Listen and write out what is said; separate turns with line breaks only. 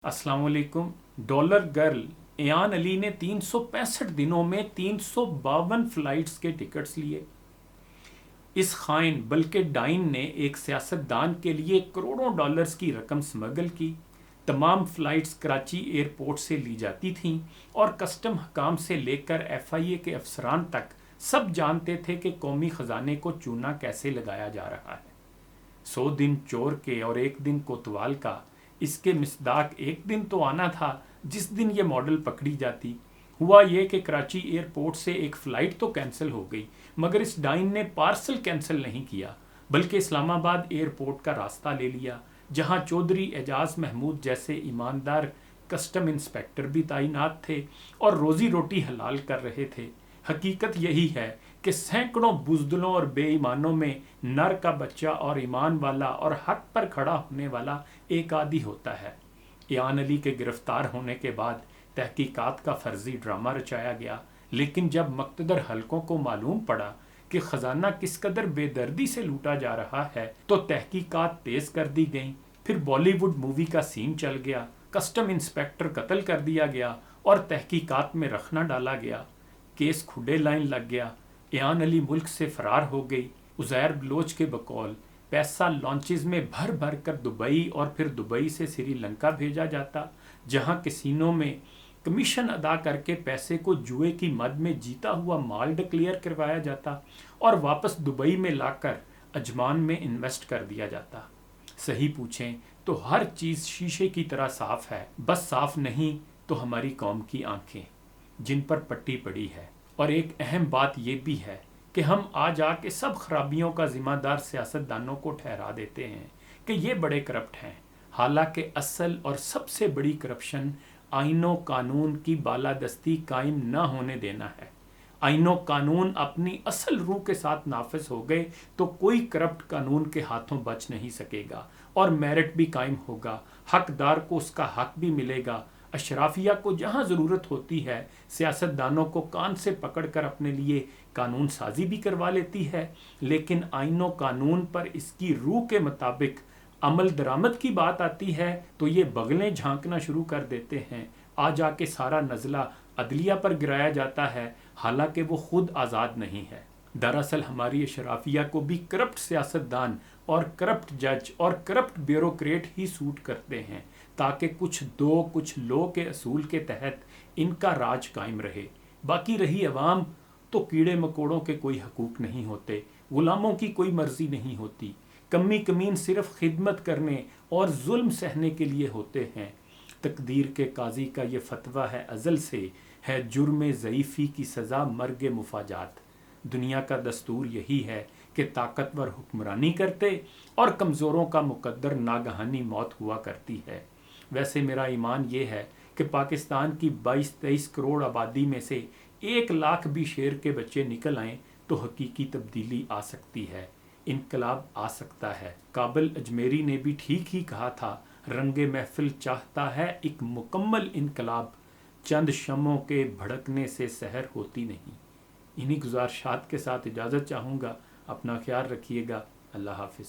अस्सलाम वालेकुम। Dollar girl Ayaan Ali ने 365 दिनों में 352 फ्लाइट्स के टिकट्स लिए। इस खाइन बल्कि डाइन ने एक सियासतदान के लिए करोड़ों डॉलर्स की रकम स्मगल की। तमाम फ्लाइट्स कराची एयरपोर्ट से ली जाती थीं और कस्टम हकाम से लेकर FIA के अफसरान तक सब जानते थे कि कौमी ख़जाने को चूना कैसे लगाया जा रहा है। 100 दिन चोर के और एक दिन कोतवाल का, इसके मिसदाक एक दिन तो आना था जिस दिन ये मॉडल पकड़ी जाती। हुआ ये कि कराची एयरपोर्ट से एक फ़्लाइट तो कैंसिल हो गई, मगर इस डाइन ने पार्सल कैंसिल नहीं किया बल्कि इस्लामाबाद एयरपोर्ट का रास्ता ले लिया, जहां चौधरी एजाज महमूद जैसे ईमानदार कस्टम इंस्पेक्टर भी तैनात थे और रोज़ी रोटी हलाल कर रहे थे। हकीकत यही है कि सैकड़ों बुज़दिलों और बेईमानों में नर का बच्चा और ईमान वाला और हक पर खड़ा होने वाला एक आदि होता है। एयान अली के गिरफ्तार होने के बाद तहकीकात का फर्जी ड्रामा रचाया गया, लेकिन जब मुक़्तदर हलकों को मालूम पड़ा कि ख़जाना किस कदर बेदर्दी से लूटा जा रहा है तो तहकीकात तेज़ कर दी गई। फिर बॉलीवुड मूवी का सीन चल गया, कस्टम इंस्पेक्टर कत्ल कर दिया गया और तहकीकात में रखना डाला गया। केस खुडे लाइन लग गया। एयान अली मुल्क से फरार हो गई। उज़ैर बलोच के बकौल पैसा लॉन्चेस में भर भर कर दुबई और फिर दुबई से श्रीलंका भेजा जाता, जहां कैसीनो में कमीशन अदा करके पैसे को जुए की मद में जीता हुआ माल डिक्लेयर करवाया जाता और वापस दुबई में लाकर अजमान में इन्वेस्ट कर दिया जाता। सही पूछें तो हर चीज़ शीशे की तरह साफ है, बस साफ नहीं तो हमारी कौम की आंखें जिन पर पट्टी पड़ी है। और एक अहम बात यह भी है कि हम आज आके सब खराबियों का जिम्मेदार सियासतदानों को ठहरा देते हैं कि ये बड़े करप्ट हैं, हालांकि असल और सबसे बड़ी करप्शन आइनो कानून की बालादस्ती कायम न होने देना है। आइनो कानून अपनी असल रूह के साथ नाफिज हो गए तो कोई करप्ट कानून के हाथों बच नहीं सकेगा और मेरिट भी कायम होगा, हकदार को उसका हक भी मिलेगा। अशराफिया को जहां ज़रूरत होती है सियासतदानों को कान से पकड़कर अपने लिए कानून साजी भी करवा लेती है, लेकिन आइनो कानून पर इसकी रूह के मुताबिक अमल दरामद की बात आती है तो ये बगलें झांकना शुरू कर देते हैं। आ जाके सारा नज़ला अदलिया पर गिराया जाता है, हालांकि वो खुद आज़ाद नहीं है। दरअसल हमारी अशराफिया को भी करप्ट सियासतदान और करप्ट जज और करप्ट ब्यूरोक्रेट ही सूट करते हैं, ताकि कुछ दो कुछ लो के असूल के तहत इनका राज कायम रहे। बाकी रही अवाम तो कीड़े मकोड़ों के कोई हकूक नहीं होते, गुलामों की कोई मर्जी नहीं होती। कमी कमीन सिर्फ खिदमत करने और जुल्म सहने के लिए होते हैं। तकदीर के काजी का ये फतवा है अज़ल से, है जुर्म ज़ईफ़ी की सज़ा मर्ग मुफाजात। दुनिया का दस्तूर यही है कि ताकतवर हुक्मरानी करते और कमज़ोरों का मुकद्दर नागहानी मौत हुआ करती है। वैसे मेरा ईमान ये है कि पाकिस्तान की 22-23 करोड़ आबादी में से 1 लाख भी शेर के बच्चे निकल आएँ तो हकीकी तब्दीली आ सकती है, इनकलाब आ सकता है। काबिल अजमेरी ने भी ठीक ही कहा था, रंगे महफिल चाहता है एक मुकम्मल इनकलाब, चंद शमों के भड़कने से सहर होती नहीं। इन्हीं गुजारिशात के साथ इजाज़त चाहूँगा। अपना ख्याल रखिएगा। अल्लाह हाफिज़।